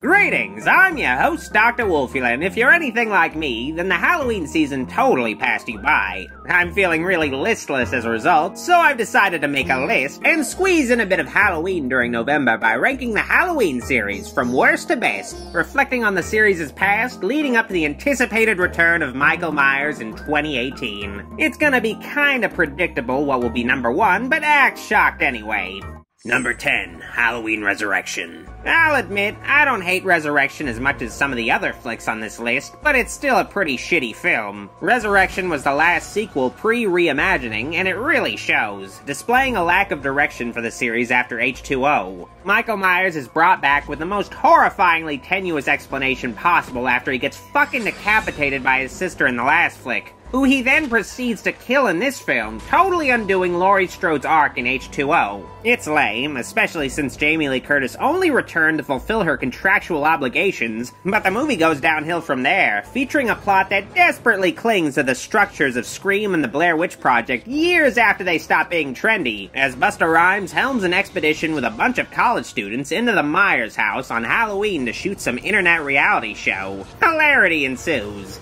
Greetings, I'm your host, Dr. Wolfula, and if you're anything like me, then the Halloween season totally passed you by. I'm feeling really listless as a result, so I've decided to make a list and squeeze in a bit of Halloween during November by ranking the Halloween series from worst to best, reflecting on the series' past, leading up to the anticipated return of Michael Myers in 2018. It's gonna be kinda predictable what will be number 1, but act shocked anyway. Number 10, Halloween Resurrection. I'll admit, I don't hate Resurrection as much as some of the other flicks on this list, but it's still a pretty shitty film. Resurrection was the last sequel pre-reimagining, and it really shows, displaying a lack of direction for the series after H2O. Michael Myers is brought back with the most horrifyingly tenuous explanation possible after he gets fucking decapitated by his sister in the last flick, who he then proceeds to kill in this film, totally undoing Laurie Strode's arc in H2O. It's lame, especially since Jamie Lee Curtis only returned to fulfill her contractual obligations, but the movie goes downhill from there, featuring a plot that desperately clings to the structures of Scream and the Blair Witch Project years after they stopped being trendy, as Busta Rhymes helms an expedition with a bunch of college students into the Myers house on Halloween to shoot some internet reality show. Hilarity ensues.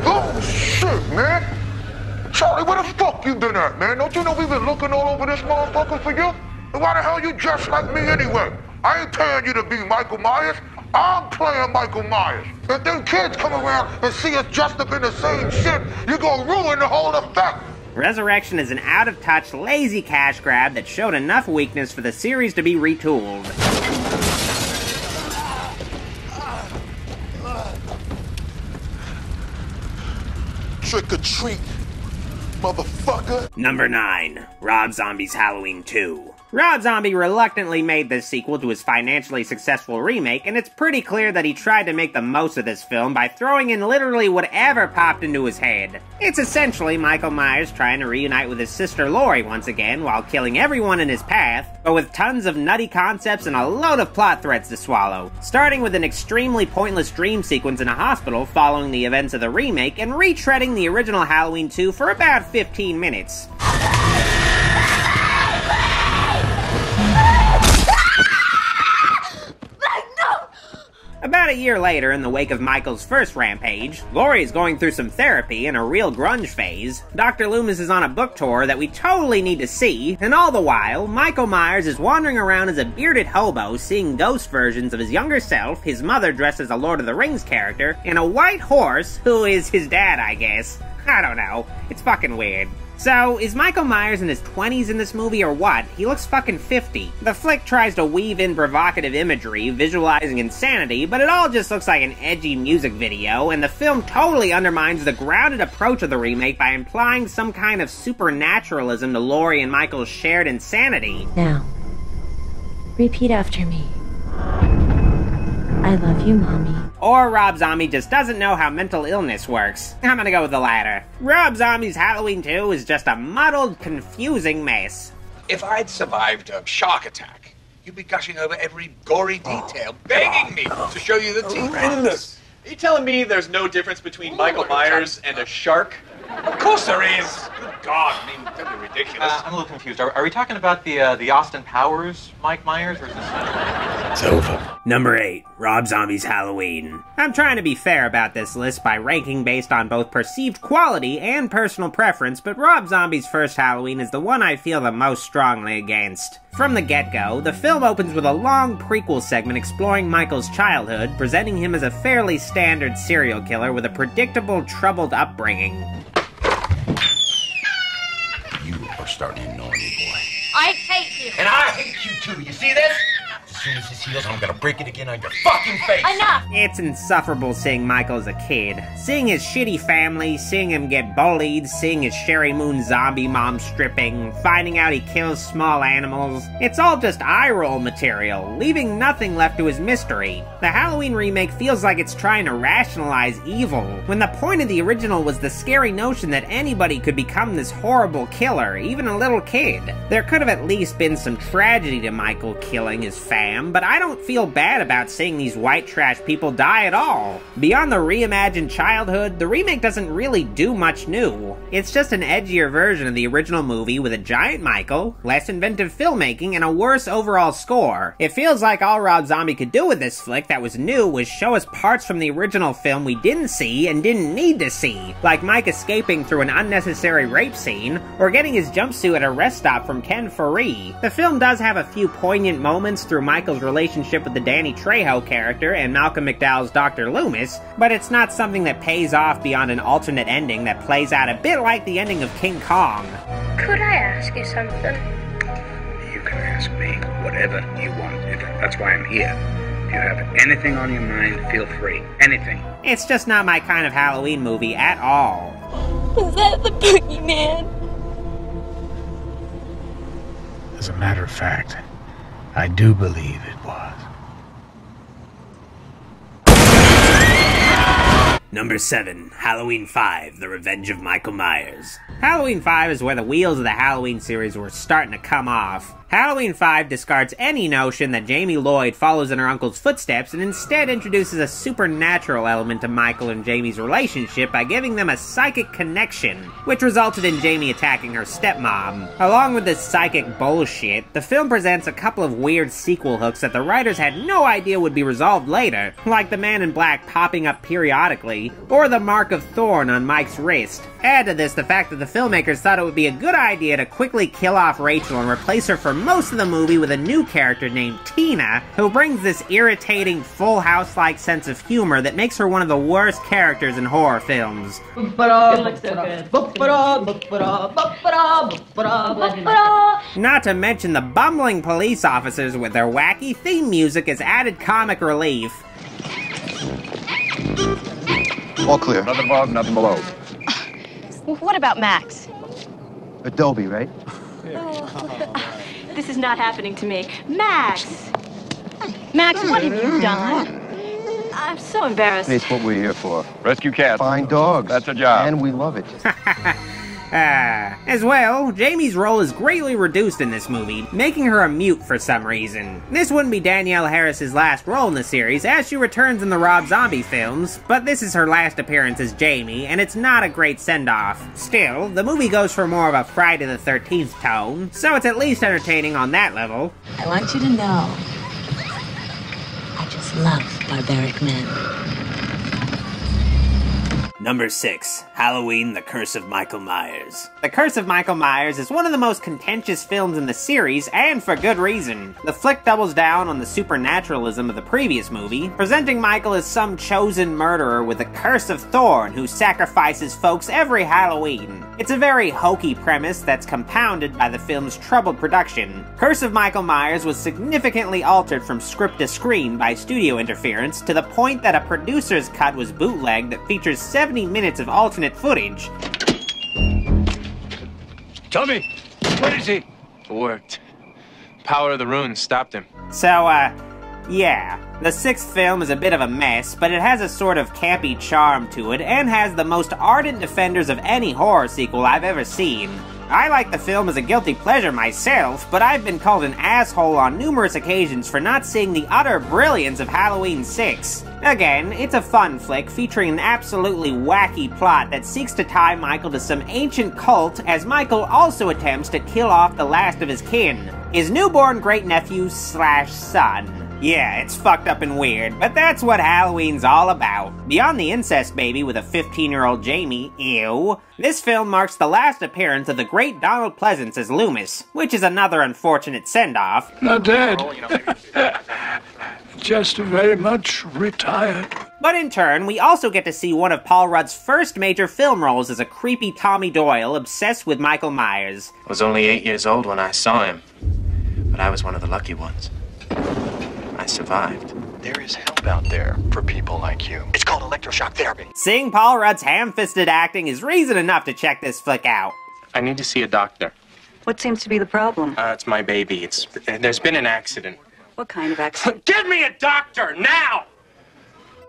Oh, shit, man. Charlie, where the fuck you been at, man? Don't you know we've been looking all over this motherfucker for you? And why the hell you dressed like me anyway? I ain't paying you to be Michael Myers. I'm playing Michael Myers. If them kids come around and see us dressed up in the same shit, you're gonna ruin the whole effect. Resurrection is an out-of-touch, lazy cash grab that showed enough weakness for the series to be retooled. Trick or treat, motherfucker. Number 9, Rob Zombie's Halloween 2. Rob Zombie reluctantly made this sequel to his financially successful remake, and it's pretty clear that he tried to make the most of this film by throwing in literally whatever popped into his head. It's essentially Michael Myers trying to reunite with his sister Laurie once again while killing everyone in his path, but with tons of nutty concepts and a load of plot threads to swallow, starting with an extremely pointless dream sequence in a hospital following the events of the remake and retreading the original Halloween 2 for about 15 minutes. About a year later, in the wake of Michael's first rampage, Laurie is going through some therapy in a real grunge phase, Dr. Loomis is on a book tour that we totally need to see, and all the while, Michael Myers is wandering around as a bearded hobo seeing ghost versions of his younger self, his mother dressed as a Lord of the Rings character, and a white horse, who is his dad, I guess. I don't know. It's fucking weird. So, is Michael Myers in his 20s in this movie or what? He looks fucking 50. The flick tries to weave in provocative imagery, visualizing insanity, but it all just looks like an edgy music video, and the film totally undermines the grounded approach of the remake by implying some kind of supernaturalism to Laurie and Michael's shared insanity. Now, repeat after me. I love you, Mommy. Or Rob Zombie just doesn't know how mental illness works. I'm gonna go with the latter. Rob Zombie's Halloween 2 is just a muddled, confusing mess. If I'd survived a shark attack, you'd be gushing over every gory detail, begging me to show you the teeth marks. Are you telling me there's no difference between Michael Myers and a shark? Of course there is. Good God, I mean, don't be ridiculous. I'm a little confused. Are we talking about the Austin Powers Mike Myers, or is this... It's over. Number 8, Rob Zombie's Halloween. I'm trying to be fair about this list by ranking based on both perceived quality and personal preference, but Rob Zombie's first Halloween is the one I feel the most strongly against. From the get-go, the film opens with a long prequel segment exploring Michael's childhood, presenting him as a fairly standard serial killer with a predictable, troubled upbringing. You are starting to annoy me, boy. I hate you. And I hate you too. You see this? As soon as this heals, I'm gonna break it again on your fucking face. Enough! It's insufferable seeing Michael as a kid. Seeing his shitty family, seeing him get bullied, seeing his Sherry Moon zombie mom stripping, finding out he kills small animals. It's all just eye-roll material, leaving nothing left to his mystery. The Halloween remake feels like it's trying to rationalize evil, when the point of the original was the scary notion that anybody could become this horrible killer, even a little kid. There could have at least been some tragedy to Michael killing his family am, but I don't feel bad about seeing these white trash people die at all. Beyond the reimagined childhood, the remake doesn't really do much new. It's just an edgier version of the original movie with a giant Michael, less inventive filmmaking, and a worse overall score. It feels like all Rob Zombie could do with this flick that was new was show us parts from the original film we didn't see and didn't need to see, like Mike escaping through an unnecessary rape scene, or getting his jumpsuit at a rest stop from Ken Faree. The film does have a few poignant moments through Michael's relationship with the Danny Trejo character and Malcolm McDowell's Dr. Loomis, but it's not something that pays off beyond an alternate ending that plays out a bit like the ending of King Kong. Could I ask you something? You can ask me whatever you want. That's why I'm here. If you have anything on your mind, feel free. Anything. It's just not my kind of Halloween movie at all. Is that the boogeyman? As a matter of fact, I do believe it was. Number 7, Halloween 5, The Revenge of Michael Myers. Halloween 5 is where the wheels of the Halloween series were starting to come off. Halloween 5 discards any notion that Jamie Lloyd follows in her uncle's footsteps and instead introduces a supernatural element to Michael and Jamie's relationship by giving them a psychic connection, which resulted in Jamie attacking her stepmom. Along with this psychic bullshit, the film presents a couple of weird sequel hooks that the writers had no idea would be resolved later, like the Man in Black popping up periodically, or the mark of thorn on Mike's wrist. Add to this the fact that the filmmakers thought it would be a good idea to quickly kill off Rachel and replace her for most of the movie with a new character named Tina, who brings this irritating Full House-like sense of humor that makes her one of the worst characters in horror films. Not to mention the bumbling police officers with their wacky theme music as added comic relief. All clear. Nothing above, nothing below. What about Max? Adobe, right? This is not happening to me. Max! Max, what have you done? I'm so embarrassed. It's what we're here for. Rescue cats. Find dogs. That's a job. And we love it. As well, Jamie's role is greatly reduced in this movie, making her a mute for some reason. This wouldn't be Danielle Harris's last role in the series, as she returns in the Rob Zombie films, but this is her last appearance as Jamie, and it's not a great send-off. Still, the movie goes for more of a Friday the 13th tone, so it's at least entertaining on that level. I want you to know, I just love barbaric men. Number 6, Halloween, The Curse of Michael Myers. The Curse of Michael Myers is one of the most contentious films in the series, and for good reason. The flick doubles down on the supernaturalism of the previous movie, presenting Michael as some chosen murderer with a curse of thorn who sacrifices folks every Halloween. It's a very hokey premise that's compounded by the film's troubled production. Curse of Michael Myers was significantly altered from script to screen by studio interference to the point that a producer's cut was bootlegged that features 70 minutes of alternate footage. Tell me, where is he? It worked. Power of the runes stopped him. So, yeah. The 6th film is a bit of a mess, but it has a sort of campy charm to it, and has the most ardent defenders of any horror sequel I've ever seen. I like the film as a guilty pleasure myself, but I've been called an asshole on numerous occasions for not seeing the utter brilliance of Halloween 6. Again, it's a fun flick featuring an absolutely wacky plot that seeks to tie Michael to some ancient cult, as Michael also attempts to kill off the last of his kin, his newborn great-nephew/son. Yeah, it's fucked up and weird, but that's what Halloween's all about. Beyond the incest baby with a 15-year-old Jamie, ew, this film marks the last appearance of the great Donald Pleasance as Loomis, which is another unfortunate send-off. Not dead. Just very much retired. But in turn, we also get to see one of Paul Rudd's first major film roles as a creepy Tommy Doyle obsessed with Michael Myers. I was only 8 years old when I saw him, but I was one of the lucky ones. I survived. There is help out there for people like you. It's called electroshock therapy. Seeing Paul Rudd's ham-fisted acting is reason enough to check this flick out. I need to see a doctor. What seems to be the problem? It's my baby. There's been an accident. What kind of accident? Get me a doctor, now!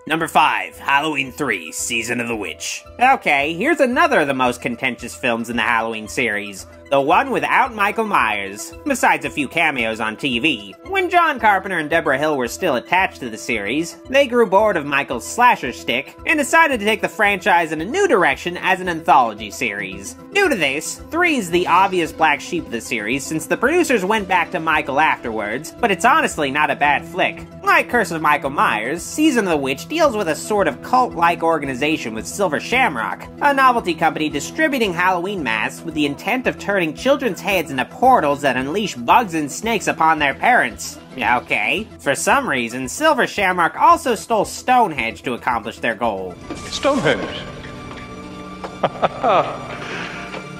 Number 5, Halloween 3, Season of the Witch. Okay, here's another of the most contentious films in the Halloween series. the one without Michael Myers, besides a few cameos on TV. When John Carpenter and Deborah Hill were still attached to the series, they grew bored of Michael's slasher shtick and decided to take the franchise in a new direction as an anthology series. Due to this, 3 is the obvious black sheep of the series since the producers went back to Michael afterwards, but it's honestly not a bad flick. Like Curse of Michael Myers, Season of the Witch deals with a sort of cult-like organization with Silver Shamrock, a novelty company distributing Halloween masks with the intent of turning children's heads into portals that unleash bugs and snakes upon their parents. Okay. For some reason, Silver Shamrock also stole Stonehenge to accomplish their goal. Stonehenge?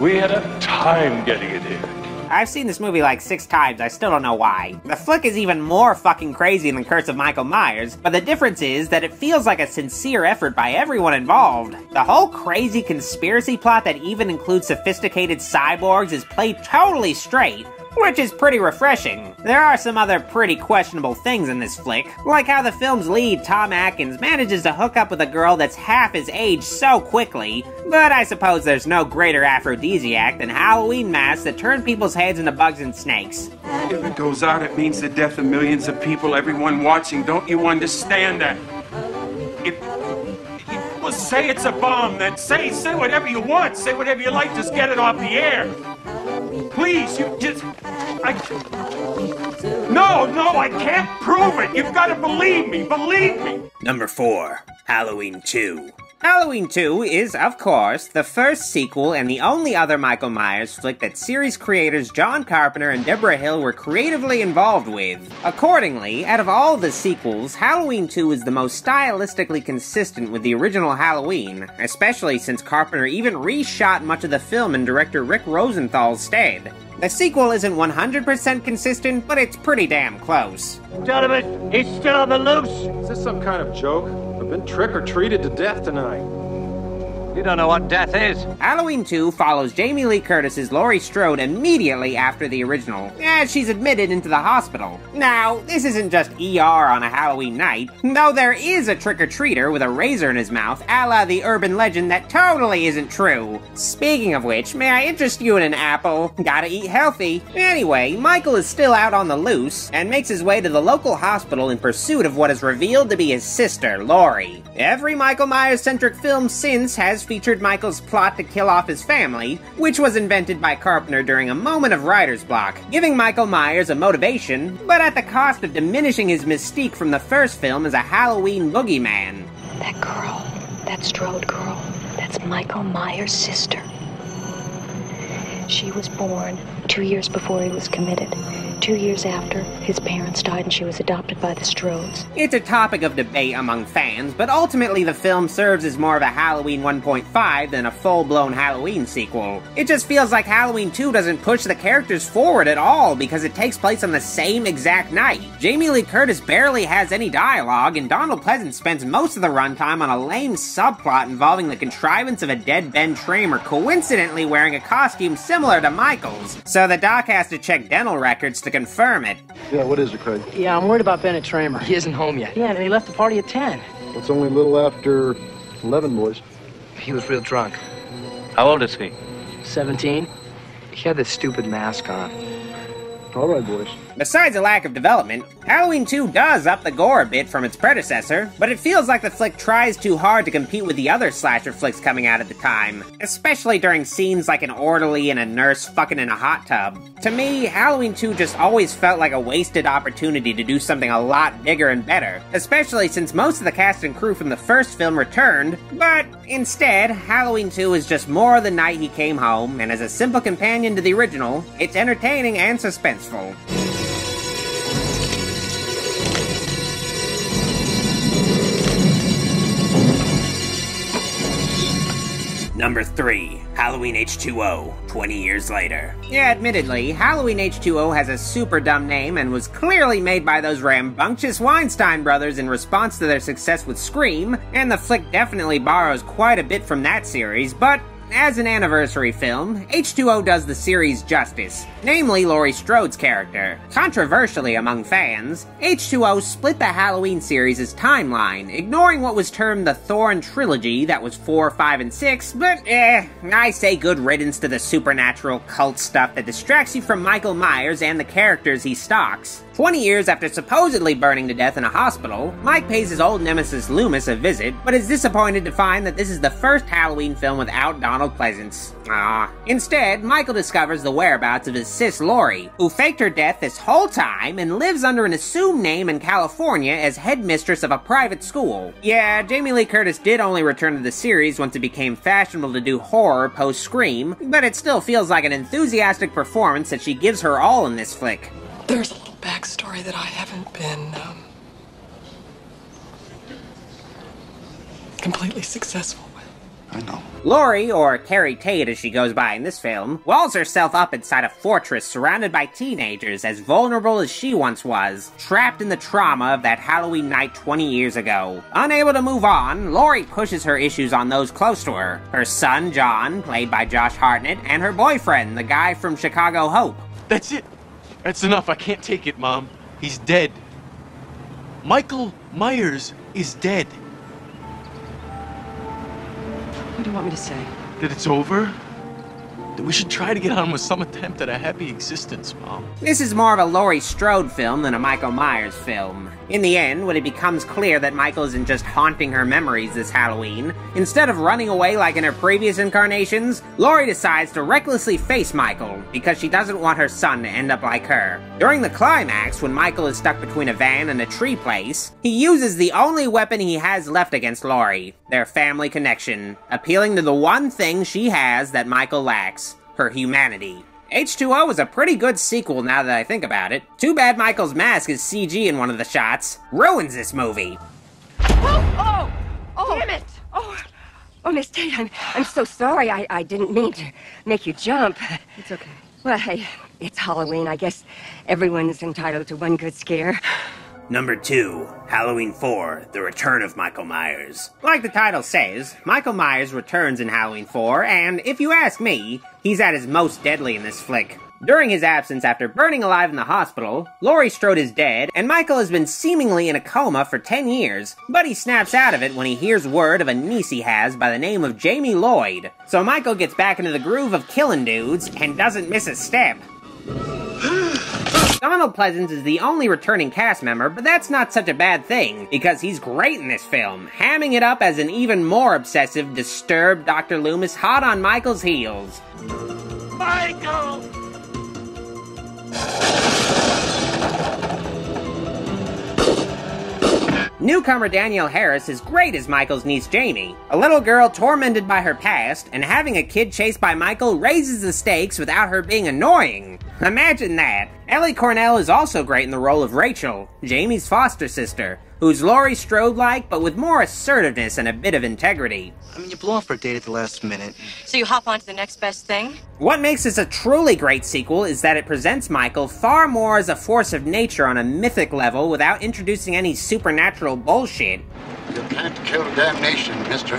We had a time getting it here. I've seen this movie like 6 times, I still don't know why. The flick is even more fucking crazy than Curse of Michael Myers, but the difference is that it feels like a sincere effort by everyone involved. The whole crazy conspiracy plot that even includes sophisticated cyborgs is played totally straight, which is pretty refreshing. There are some other pretty questionable things in this flick, like how the film's lead, Tom Atkins, manages to hook up with a girl that's half his age so quickly, but I suppose there's no greater aphrodisiac than Halloween masks that turn people's heads into bugs and snakes. If it goes out, it means the death of millions of people, everyone watching. Don't you understand that? Well, say it's a bomb, then say whatever you want, say whatever you like, just get it off the air. Please, you just... No, I can't prove it. You've got to believe me. Number 4, Halloween 2. Halloween 2 is, of course, the first sequel and the only other Michael Myers flick that series creators John Carpenter and Deborah Hill were creatively involved with. Accordingly, out of all the sequels, Halloween 2 is the most stylistically consistent with the original Halloween, especially since Carpenter even reshot much of the film in director Rick Rosenthal's stead. The sequel isn't 100% consistent, but it's pretty damn close. Gentlemen, he's still on the loose! Is this some kind of joke? I've been trick-or-treated to death tonight. You don't know what death is. Halloween 2 follows Jamie Lee Curtis's Laurie Strode immediately after the original, as she's admitted into the hospital. Now, this isn't just ER on a Halloween night, though there is a trick-or-treater with a razor in his mouth, a la the urban legend that totally isn't true. Speaking of which, may I interest you in an apple? Gotta eat healthy. Anyway, Michael is still out on the loose, and makes his way to the local hospital in pursuit of what is revealed to be his sister, Laurie. Every Michael Myers-centric film since has featured Michael's plot to kill off his family, which was invented by Carpenter during a moment of writer's block, giving Michael Myers a motivation, but at the cost of diminishing his mystique from the first film as a Halloween boogeyman. That girl, that Strode girl, that's Michael Myers' sister. She was born 2 years before he was committed. 2 years after, his parents died and she was adopted by the Strodes. It's a topic of debate among fans, but ultimately the film serves as more of a Halloween 1.5 than a full-blown Halloween sequel. It just feels like Halloween 2 doesn't push the characters forward at all because it takes place on the same exact night. Jamie Lee Curtis barely has any dialogue, and Donald Pleasance spends most of the runtime on a lame subplot involving the contrivance of a dead Ben Tramer coincidentally wearing a costume similar to Michael's, so the doc has to check dental records to confirm it. Yeah, what is it, Craig? Yeah, I'm worried about Bennett Tramer. He isn't home yet. Yeah, and he left the party at 10. It's only a little after 11, boys. He was real drunk. How old is he? 17. He had this stupid mask on. All right, boys. Besides a lack of development, Halloween 2 does up the gore a bit from its predecessor, but it feels like the flick tries too hard to compete with the other slasher flicks coming out at the time, especially during scenes like an orderly and a nurse fucking in a hot tub. To me, Halloween 2 just always felt like a wasted opportunity to do something a lot bigger and better, especially since most of the cast and crew from the first film returned, but instead, Halloween 2 is just more the night he came home, and as a simple companion to the original, it's entertaining and suspenseful. Number 3, Halloween H2O, 20 years later. Yeah, admittedly, Halloween H2O has a super dumb name and was clearly made by those rambunctious Weinstein brothers in response to their success with Scream, and the flick definitely borrows quite a bit from that series, but As an anniversary film, H2O does the series justice, namely Laurie Strode's character. Controversially among fans, H2O split the Halloween series' timeline, ignoring what was termed the Thorn Trilogy that was 4, 5, and 6, but I say good riddance to the supernatural cult stuff that distracts you from Michael Myers and the characters he stalks. 20 years after supposedly burning to death in a hospital, Mike pays his old nemesis Loomis a visit, but is disappointed to find that this is the first Halloween film without Donald Pleasance. Instead, Michael discovers the whereabouts of his sis Laurie, who faked her death this whole time and lives under an assumed name in California as headmistress of a private school. Yeah, Jamie Lee Curtis did only return to the series once it became fashionable to do horror post-Scream, but it still feels like an enthusiastic performance that she gives her all in this flick. There's a little backstory that I haven't been, completely successful with. I know. Laurie, or Carrie Tate as she goes by in this film, walls herself up inside a fortress surrounded by teenagers as vulnerable as she once was, trapped in the trauma of that Halloween night 20 years ago. Unable to move on, Laurie pushes her issues on those close to her. Her son, John, played by Josh Hartnett, and her boyfriend, the guy from Chicago Hope. That's it. That's enough. I can't take it, Mom. He's dead. Michael Myers is dead. What do you want me to say? That it's over? That we should try to get on with some attempt at a happy existence, Mom. This is more of a Laurie Strode film than a Michael Myers film. In the end, when it becomes clear that Michael isn't just haunting her memories this Halloween, instead of running away like in her previous incarnations, Laurie decides to recklessly face Michael because she doesn't want her son to end up like her. During the climax, when Michael is stuck between a van and a tree place, he uses the only weapon he has left against Laurie, their family connection, appealing to the one thing she has that Michael lacks, her humanity. H2O is a pretty good sequel now that I think about it. Too bad Michael's mask is CG in one of the shots. Ruins this movie. Oh, damn it! Oh, Miss Tate, I'm so sorry. I didn't mean to make you jump. It's okay. Well, hey, it's Halloween. I guess everyone's entitled to one good scare. Number 2, Halloween 4, The Return of Michael Myers. Like the title says, Michael Myers returns in Halloween 4, and if you ask me, he's at his most deadly in this flick. During his absence after burning alive in the hospital, Laurie Strode is dead, and Michael has been seemingly in a coma for 10 years, but he snaps out of it when he hears word of a niece he has by the name of Jamie Lloyd. So Michael gets back into the groove of killing dudes, and doesn't miss a step. Donald Pleasance is the only returning cast member, but that's not such a bad thing, because he's great in this film, hamming it up as an even more obsessive, disturbed Dr. Loomis hot on Michael's heels. Michael! Newcomer Danielle Harris is great as Michael's niece Jamie. A little girl tormented by her past, and having a kid chased by Michael raises the stakes without her being annoying. Imagine that. Ellie Cornell is also great in the role of Rachel, Jamie's foster sister, who's Laurie Strode-like but with more assertiveness and a bit of integrity. I mean, you blow off for a date at the last minute. So you hop on to the next best thing? What makes this a truly great sequel is that it presents Michael far more as a force of nature on a mythic level without introducing any supernatural bullshit. You can't kill damnation, mister.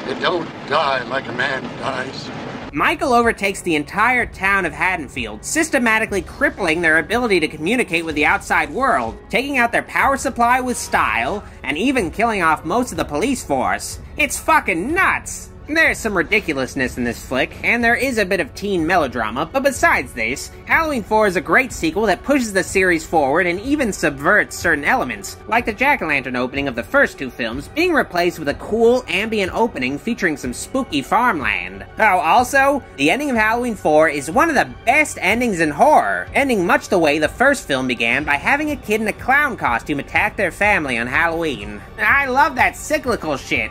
You don't die like a man dies. Michael overtakes the entire town of Haddonfield, systematically crippling their ability to communicate with the outside world, taking out their power supply with style, and even killing off most of the police force. It's fucking nuts! There's some ridiculousness in this flick, and there is a bit of teen melodrama, but besides this, Halloween 4 is a great sequel that pushes the series forward and even subverts certain elements, like the jack-o'-lantern opening of the first 2 films being replaced with a cool, ambient opening featuring some spooky farmland. Oh, also, the ending of Halloween 4 is one of the best endings in horror, ending much the way the first film began by having a kid in a clown costume attack their family on Halloween. I love that cyclical shit.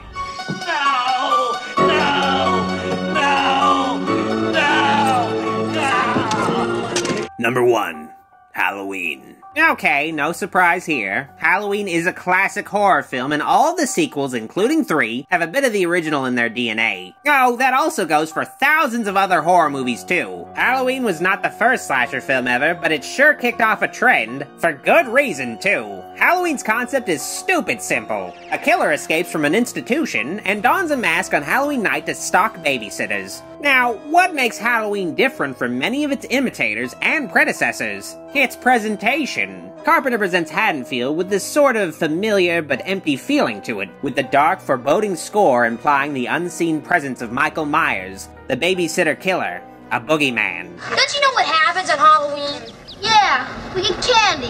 Number 1, Halloween. Okay, no surprise here. Halloween is a classic horror film, and all the sequels, including 3, have a bit of the original in their DNA. Oh, that also goes for thousands of other horror movies too. Halloween was not the first slasher film ever, but it sure kicked off a trend. For good reason too. Halloween's concept is stupid simple. A killer escapes from an institution and dons a mask on Halloween night to stalk babysitters. Now, what makes Halloween different from many of its imitators and predecessors? Its presentation. Carpenter presents Haddonfield with this sort of familiar but empty feeling to it, with the dark, foreboding score implying the unseen presence of Michael Myers, the babysitter killer, a boogeyman. Don't you know what happens on Halloween? Yeah, we get candy.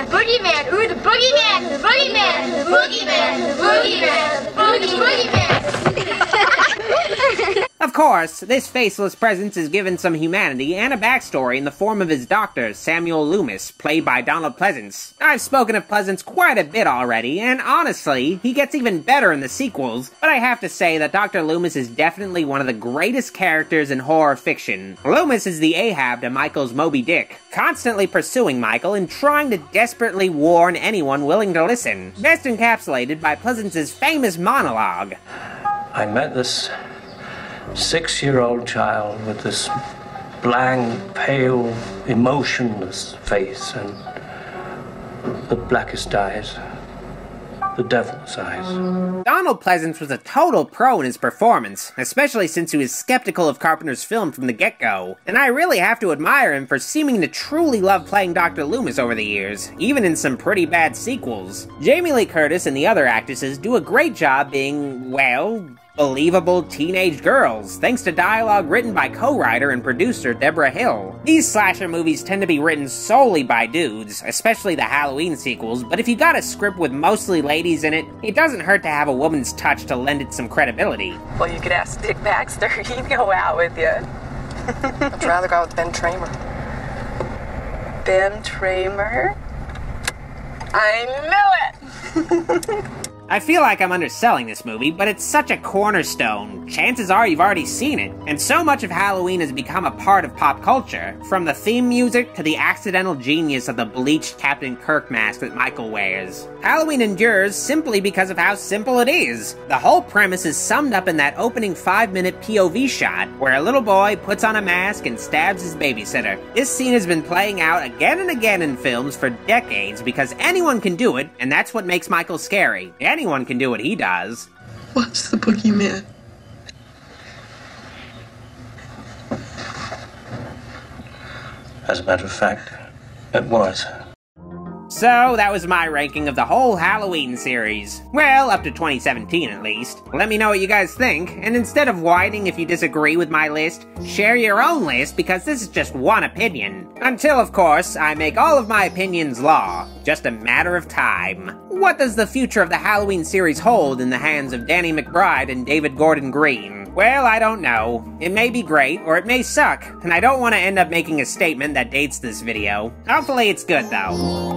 Boogeyman, ooh, the boogeyman, the boogeyman, the boogeyman, the boogeyman, the boogeyman. Of course, this faceless presence is given some humanity and a backstory in the form of his doctor, Samuel Loomis, played by Donald Pleasance. I've spoken of Pleasance quite a bit already, and honestly, he gets even better in the sequels, but I have to say that Dr. Loomis is definitely one of the greatest characters in horror fiction. Loomis is the Ahab to Michael's Moby Dick, constantly pursuing Michael and trying to desperately warn anyone willing to listen, best encapsulated by Pleasance's famous monologue. I met this 6-year-old child with this blank, pale, emotionless face and the blackest eyes. The devil's eyes. Donald Pleasance was a total pro in his performance, especially since he was skeptical of Carpenter's film from the get-go. And I really have to admire him for seeming to truly love playing Dr. Loomis over the years, even in some pretty bad sequels. Jamie Lee Curtis and the other actresses do a great job being, well, believable teenage girls, thanks to dialogue written by co-writer and producer Deborah Hill. These slasher movies tend to be written solely by dudes, especially the Halloween sequels, but if you got a script with mostly ladies in it, it doesn't hurt to have a woman's touch to lend it some credibility. Well, you could ask Dick Baxter. He'd go out with you. I'd rather go out with Ben Tramer. Ben Tramer? I knew it! I feel like I'm underselling this movie, but it's such a cornerstone. Chances are you've already seen it. And so much of Halloween has become a part of pop culture, from the theme music to the accidental genius of the bleached Captain Kirk mask that Michael wears. Halloween endures simply because of how simple it is. The whole premise is summed up in that opening 5-minute POV shot, where a little boy puts on a mask and stabs his babysitter. This scene has been playing out again and again in films for decades because anyone can do it, and that's what makes Michael scary. Anyone can do what he does. What's the boogeyman? As a matter of fact, it was. So, that was my ranking of the whole Halloween series. Well, up to 2017 at least. Let me know what you guys think, and instead of whining if you disagree with my list, share your own list because this is just one opinion. Until, of course, I make all of my opinions law. Just a matter of time. What does the future of the Halloween series hold in the hands of Danny McBride and David Gordon Green? Well, I don't know. It may be great, or it may suck, and I don't want to end up making a statement that dates this video. Hopefully it's good, though.